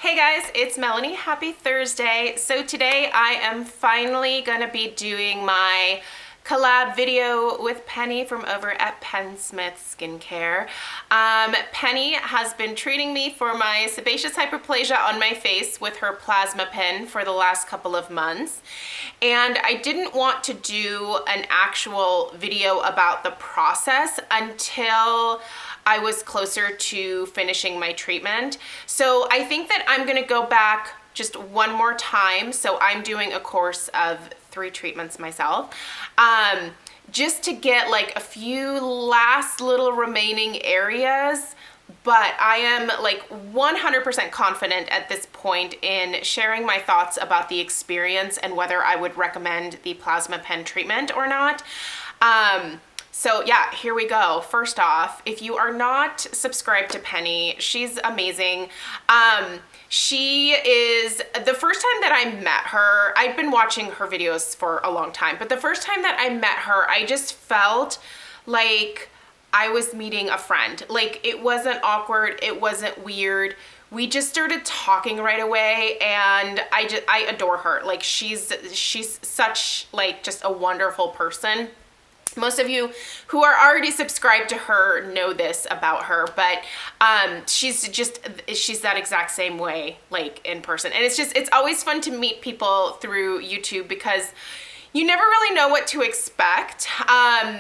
Hey guys, it's Melanie. Happy Thursday. So today I am finally going to be doing my collab video with Penny from over at PennSmithSkincare. Penny has been treating me for my sebaceous hyperplasia on my face with her plasma pen for the last couple of months. And I didn't want to do an actual video about the process until I was closer to finishing my treatment. So I think that I'm gonna go back just one more time. So I'm doing a course of 3 treatments myself, just to get like a few last little remaining areas. But I am like 100% confident at this point in sharing my thoughts about the experience and whether I would recommend the plasma pen treatment or not. So yeah, here we go. First off, if you are not subscribed to Penny, she's amazing. She is, the first time that I met her, I'd been watching her videos for a long time, but the first time that I met her, I just felt like I was meeting a friend. Like, it wasn't awkward, it wasn't weird. We just started talking right away, and I adore her. Like, she's such like just a wonderful person. Most of you who are already subscribed to her know this about her, but she's that exact same way, like in person. And it's always fun to meet people through YouTube because you never really know what to expect.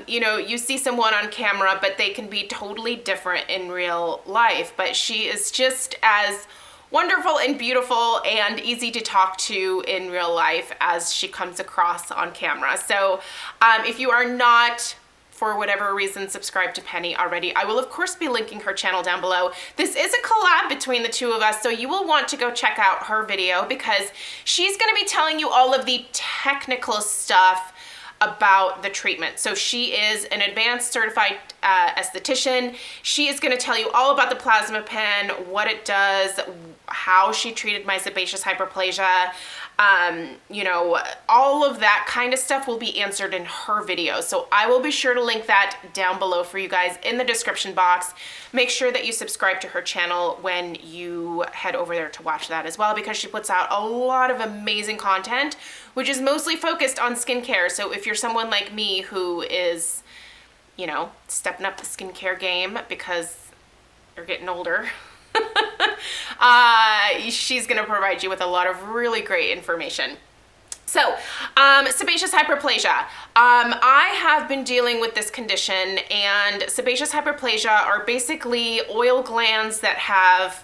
You know, you see someone on camera, but they can be totally different in real life. But she is just as wonderful and beautiful and easy to talk to in real life as she comes across on camera. So if you are not, for whatever reason, subscribed to Penny already, I will of course be linking her channel down below. This is a collab between the two of us, so you will want to go check out her video because she's going to be telling you all of the technical stuff about the treatment. So she is an advanced certified esthetician. She is going to tell you all about the plasma pen, what it does, how she treated my sebaceous hyperplasia. You know, all of that kind of stuff will be answered in her video. So I will be sure to link that down below for you guys in the description box. Make sure that you subscribe to her channel when you head over there to watch that as well, because she puts out a lot of amazing content, which is mostly focused on skincare. So if you're someone like me who is, you know, stepping up the skincare game because you're getting older, she's going to provide you with a lot of really great information. So, sebaceous hyperplasia. I have been dealing with this condition, and sebaceous hyperplasia are basically oil glands that have,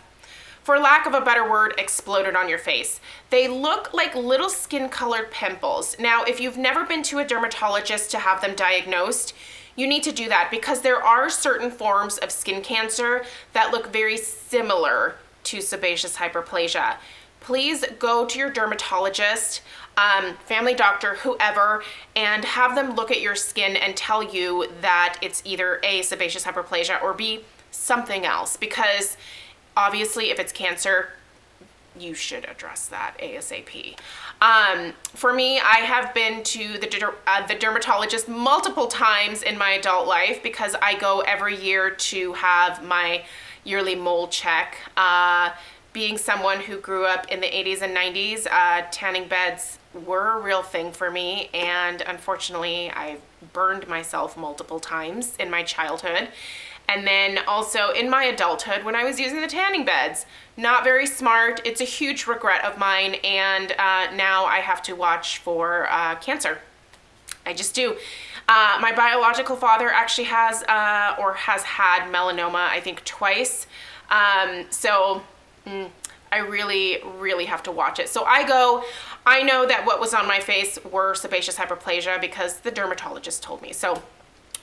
for lack of a better word, exploded on your face. They look like little skin-colored pimples. Now, if you've never been to a dermatologist to have them diagnosed, you need to do that because there are certain forms of skin cancer that look very similar to sebaceous hyperplasia. Please go to your dermatologist, family doctor, whoever, and have them look at your skin and tell you that it's either A, sebaceous hyperplasia, or B, something else. Because obviously if it's cancer, you should address that ASAP. For me, I have been to the dermatologist multiple times in my adult life because I go every year to have my yearly mole check. Being someone who grew up in the 80s and 90s, tanning beds were a real thing for me, and unfortunately I burned myself multiple times in my childhood. And then also in my adulthood when I was using the tanning beds. Not very smart. It's a huge regret of mine, and now I have to watch for cancer. I just do. My biological father actually has or has had melanoma, I think twice. So I really have to watch it. So I know that what was on my face were sebaceous hyperplasia because the dermatologist told me. So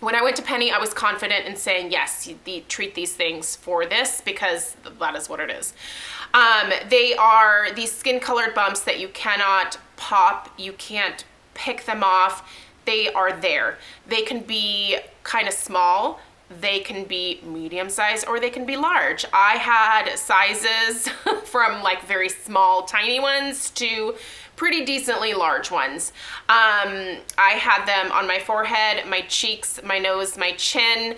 when I went to Penny, I was confident in saying, yes, treat these things for this because that is what it is. They are these skin-colored bumps that you cannot pop, you can't pick them off. They are there. They can be kind of small, they can be medium size, or they can be large. I had sizes from like very small, tiny ones to pretty decently large ones. I had them on my forehead, my cheeks, my nose, my chin.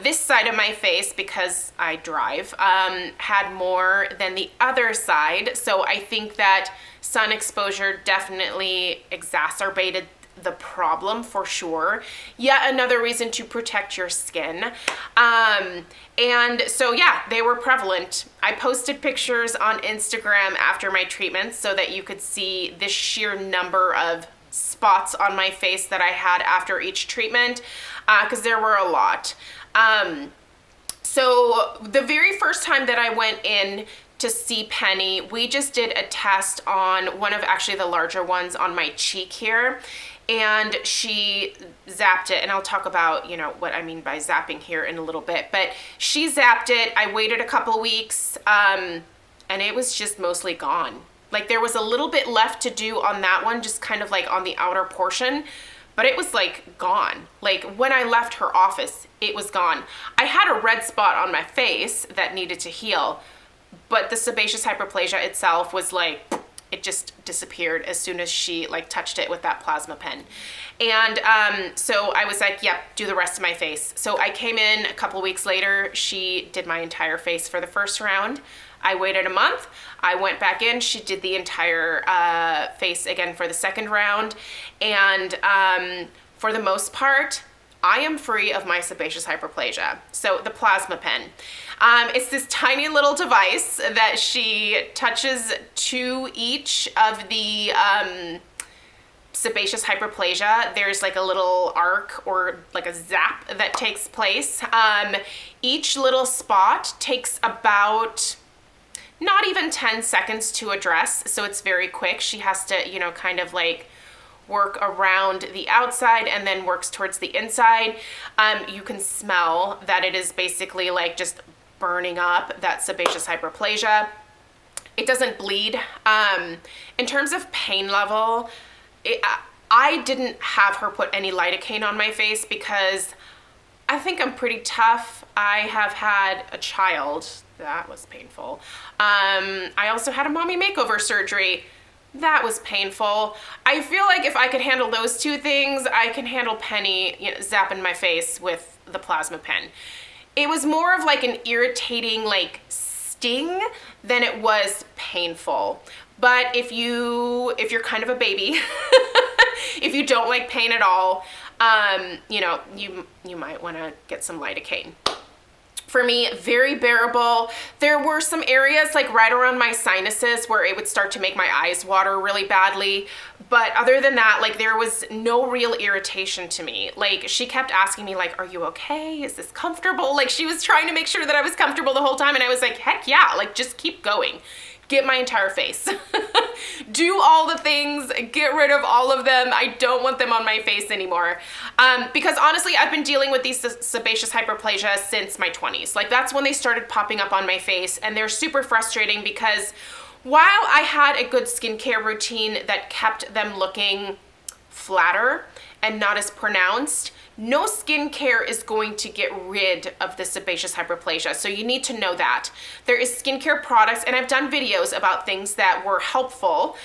This side of my face, because I drive, had more than the other side. So I think that sun exposure definitely exacerbated the problem for sure. Yet another reason to protect your skin. And so yeah, they were prevalent. I posted pictures on Instagram after my treatments so that you could see the sheer number of spots on my face that I had after each treatment, because there were a lot. So the very first time that I went in to see Penny, we just did a test on one of actually the larger ones on my cheek here, and she zapped it, and I'll talk about, you know, what I mean by zapping here in a little bit, but she zapped it. I waited a couple weeks, and it was just mostly gone. Like, there was a little bit left to do on that one, just kind of like on the outer portion, but it was like gone. Like, when I left her office, it was gone. I had a red spot on my face that needed to heal, but the sebaceous hyperplasia itself was like, it just disappeared as soon as she like touched it with that plasma pen. And so I was like, yep, do the rest of my face. So I came in a couple weeks later. She did my entire face for the first round. I waited a month. I went back in. She did the entire face again for the second round. And for the most part, I am free of my sebaceous hyperplasia. So the plasma pen. It's this tiny little device that she touches to each of the sebaceous hyperplasia. There's like a little arc or like a zap that takes place. Each little spot takes about not even 10 seconds to address, so it's very quick. She has to, you know, kind of like work around the outside and then works towards the inside. You can smell that it is basically like just burning up that sebaceous hyperplasia. It doesn't bleed. In terms of pain level, I didn't have her put any lidocaine on my face because I think I'm pretty tough. I have had a child. That was painful. I also had a mommy makeover surgery. That was painful. I feel like if I could handle those two things, I can handle Penny, you know, zapping my face with the plasma pen. It was more of like an irritating like sting than it was painful. But if you're kind of a baby, if you don't like pain at all, you know, you might want to get some lidocaine. For me, very bearable. There were some areas like right around my sinuses where it would start to make my eyes water really badly. But other than that, like, there was no real irritation to me. Like, she kept asking me like, are you okay? Is this comfortable? Like, she was trying to make sure that I was comfortable the whole time. And I was like, heck yeah, like, just keep going. Get my entire face. Do all the things, get rid of all of them. I don't want them on my face anymore. Because honestly, I've been dealing with these sebaceous hyperplasia since my 20s. Like, that's when they started popping up on my face, and they're super frustrating because while I had a good skincare routine that kept them looking flatter and not as pronounced, no skincare is going to get rid of the sebaceous hyperplasia. So you need to know that. There is skincare products, and I've done videos about things that were helpful.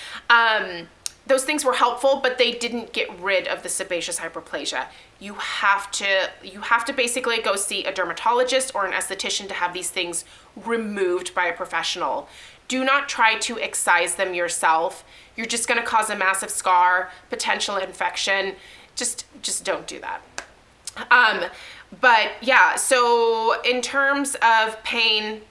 Those things were helpful, but they didn't get rid of the sebaceous hyperplasia. You have to basically go see a dermatologist or an esthetician to have these things removed by a professional. Do not try to excise them yourself. You're just gonna cause a massive scar, potential infection. Just don't do that. But yeah, so in terms of pain,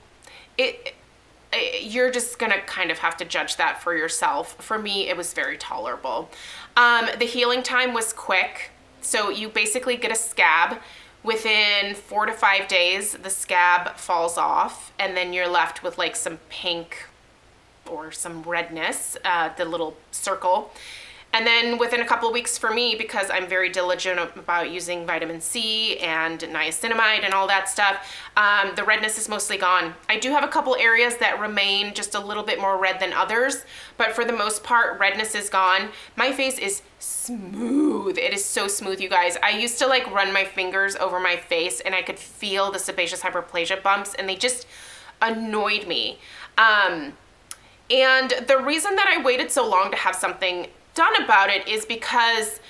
you're just gonna kind of have to judge that for yourself. For me, it was very tolerable. The healing time was quick. So you basically get a scab. Within 4 to 5 days, the scab falls off, and then you're left with like some pink or some redness, the little circle. And then within a couple of weeks for me, because I'm very diligent about using vitamin C and niacinamide and all that stuff, the redness is mostly gone. I do have a couple areas that remain just a little bit more red than others, but for the most part, redness is gone. My face is smooth. It is so smooth, you guys. I used to like run my fingers over my face and I could feel the sebaceous hyperplasia bumps, and they just annoyed me. And the reason that I waited so long to have something done about it is because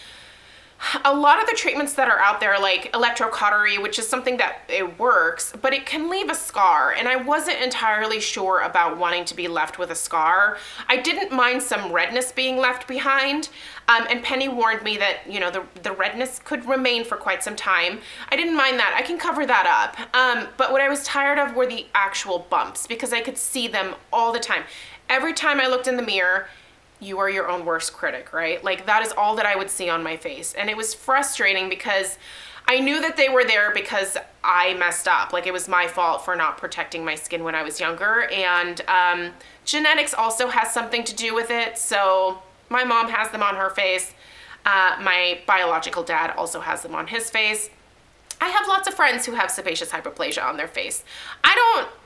a lot of the treatments that are out there, like electrocautery, which is something that it works, but it can leave a scar. And I wasn't entirely sure about wanting to be left with a scar. I didn't mind some redness being left behind. And Penny warned me that, you know, the redness could remain for quite some time. I didn't mind that. I can cover that up. But what I was tired of were the actual bumps, because I could see them all the time. Every time I looked in the mirror, you are your own worst critic, right? Like, that is all that I would see on my face. And it was frustrating because I knew that they were there because I messed up. Like, it was my fault for not protecting my skin when I was younger. And genetics also has something to do with it. So my mom has them on her face. My biological dad also has them on his face. I have lots of friends who have sebaceous hyperplasia on their face.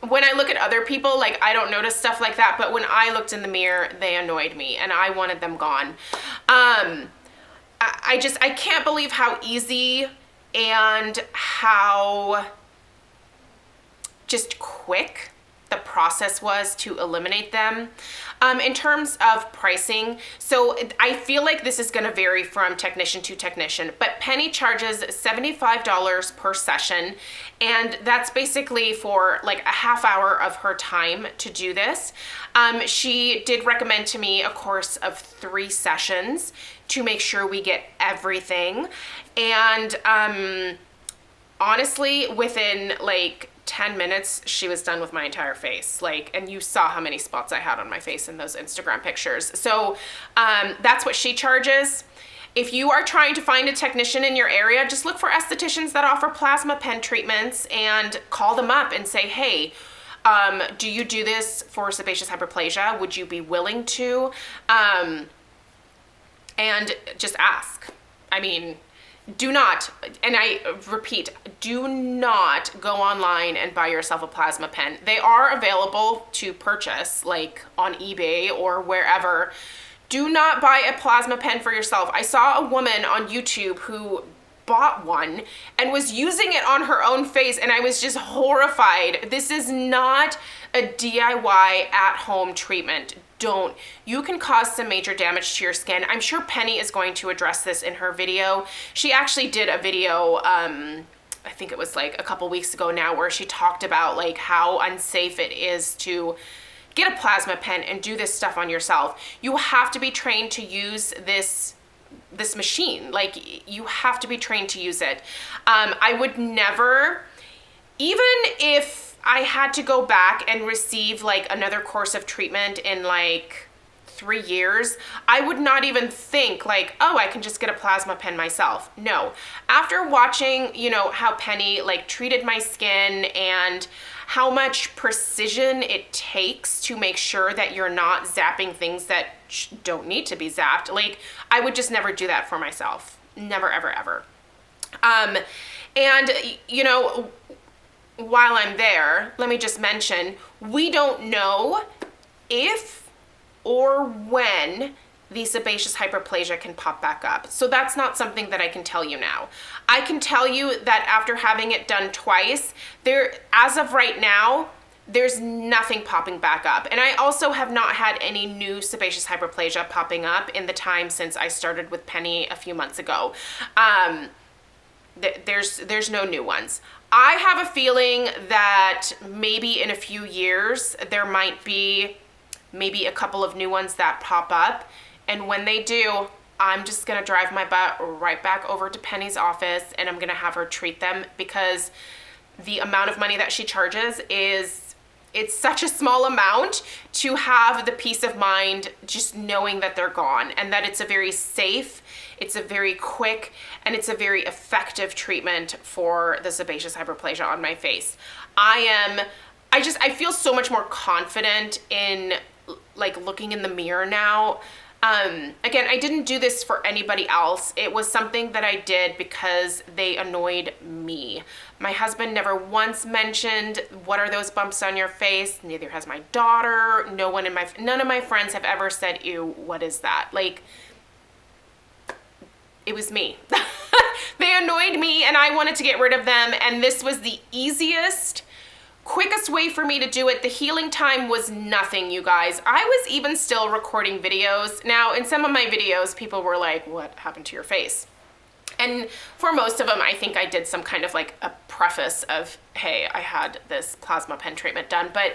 When I look at other people, like, I don't notice stuff like that, but when I looked in the mirror, they annoyed me and I wanted them gone. I can't believe how easy and how just quick the process was to eliminate them. In terms of pricing, so I feel like this is going to vary from technician to technician, but Penny charges $75 per session, and that's basically for like a half hour of her time to do this. She did recommend to me a course of 3 sessions to make sure we get everything, and honestly, within like 10 minutes, she was done with my entire face. Like, and you saw how many spots I had on my face in those Instagram pictures. So that's what she charges. If you are trying to find a technician in your area, just look for estheticians that offer plasma pen treatments and call them up and say, hey, do you do this for sebaceous hyperplasia? Would you be willing to? And just ask. I mean, do not, and I repeat, do not go online and buy yourself a plasma pen. They are available to purchase, like on eBay or wherever. Do not buy a plasma pen for yourself. I saw a woman on YouTube who bought one and was using it on her own face, and I was just horrified. This is not a DIY at-home treatment. Don't. You can cause some major damage to your skin. I'm sure Penny is going to address this in her video. She actually did a video, I think it was like a couple weeks ago now, where she talked about like how unsafe it is to get a plasma pen and do this stuff on yourself. You have to be trained to use this machine. Like, you have to be trained to use it. I would never, even if I had to go back and receive like another course of treatment in like 3 years, I would not even think like, oh, I can just get a plasma pen myself. No. After watching, you know, how Penny like treated my skin and how much precision it takes to make sure that you're not zapping things that don't need to be zapped, like, I would just never do that for myself. Never, ever, ever. And, you know, while I'm there, let me just mention, we don't know if or when the sebaceous hyperplasia can pop back up. So that's not something that I can tell you now. I can tell you that after having it done twice, as of right now, there's nothing popping back up. And I also have not had any new sebaceous hyperplasia popping up in the time since I started with Penny a few months ago. There's no new ones. I have a feeling that maybe in a few years, there might be maybe a couple of new ones that pop up. And when they do, I'm just gonna drive my butt right back over to Penny's office and I'm gonna have her treat them, because the amount of money that she charges it's such a small amount to have the peace of mind just knowing that they're gone, and that it's a very safe, it's a very quick, and it's a very effective treatment for the sebaceous hyperplasia on my face. I feel so much more confident in like looking in the mirror now. Again, I didn't do this for anybody else. It was something that I did because they annoyed me. My husband never once mentioned, what are those bumps on your face? Neither has my daughter. None of my friends have ever said, ew, what is that? Like, it was me. They annoyed me and I wanted to get rid of them. And this was the easiest quickest way for me to do it. The healing time was nothing, you guys. I was even still recording videos. Now, in some of my videos, people were like, what happened to your face? And for most of them, I think I did some kind of like a preface of, hey, I had this plasma pen treatment done. But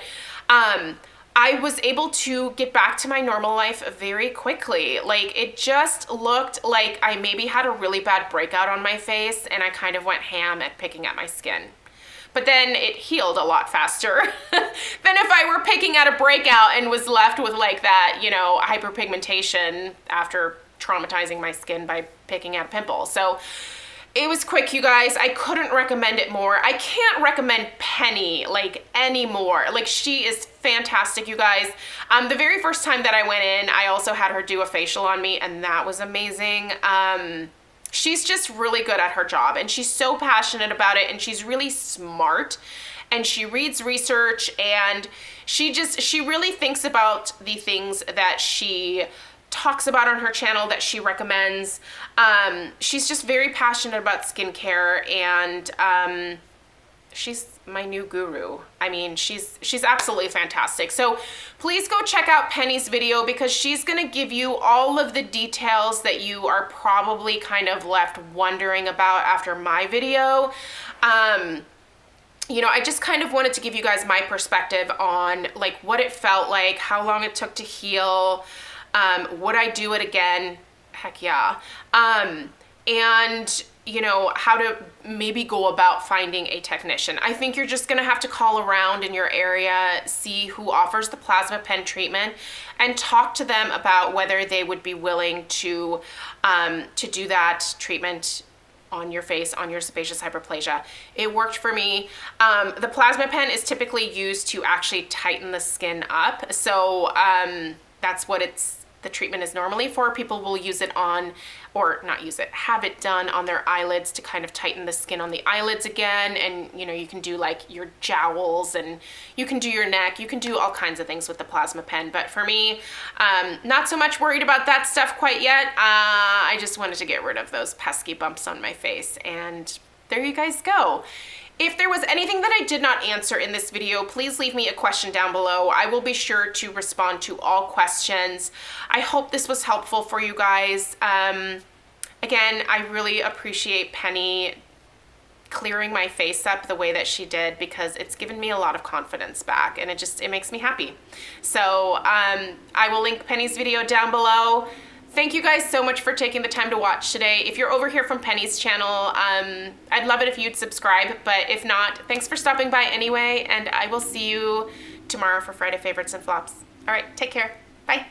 I was able to get back to my normal life very quickly. Like, it just looked like I maybe had a really bad breakout on my face, and I kind of went ham at picking at my skin. But then it healed a lot faster than if I were picking at a breakout and was left with like that, you know, hyperpigmentation after traumatizing my skin by picking at a pimple. So it was quick, you guys. I couldn't recommend it more. I can't recommend Penny like anymore. Like, she is fantastic, you guys. The very first time that I went in, I also had her do a facial on me, and that was amazing. She's just really good at her job, and she's so passionate about it, and she's really smart, and she reads research, and she really thinks about the things that she talks about on her channel, that she recommends. She's just very passionate about skincare, and she's my new guru. I mean, she's absolutely fantastic. So please go check out Penny's video, because she's gonna give you all of the details that you are probably kind of left wondering about after my video. You know, I just kind of wanted to give you guys my perspective on like what it felt like, how long it took to heal, would I do it again? Heck yeah. And you know, how to maybe go about finding a technician. I think you're just gonna have to call around in your area, see who offers the plasma pen treatment, and talk to them about whether they would be willing to do that treatment on your face, on your sebaceous hyperplasia. It worked for me. The plasma pen is typically used to actually tighten the skin up. So that's what the treatment is normally for. People will use it on, or not use it, have it done on their eyelids to kind of tighten the skin on the eyelids again. And you know, you can do like your jowls, and you can do your neck, you can do all kinds of things with the plasma pen. But for me, not so much worried about that stuff quite yet. I just wanted to get rid of those pesky bumps on my face, and there you guys go. If there was anything that I did not answer in this video, please leave me a question down below. I will be sure to respond to all questions. I hope this was helpful for you guys. Again, I really appreciate Penny clearing my face up the way that she did, because it's given me a lot of confidence back, and it makes me happy. So I will link Penny's video down below. Thank you guys so much for taking the time to watch today. If you're over here from Penny's channel, I'd love it if you'd subscribe, but if not, thanks for stopping by anyway, and I will see you tomorrow for Friday Favorites and Flops. All right, take care. Bye.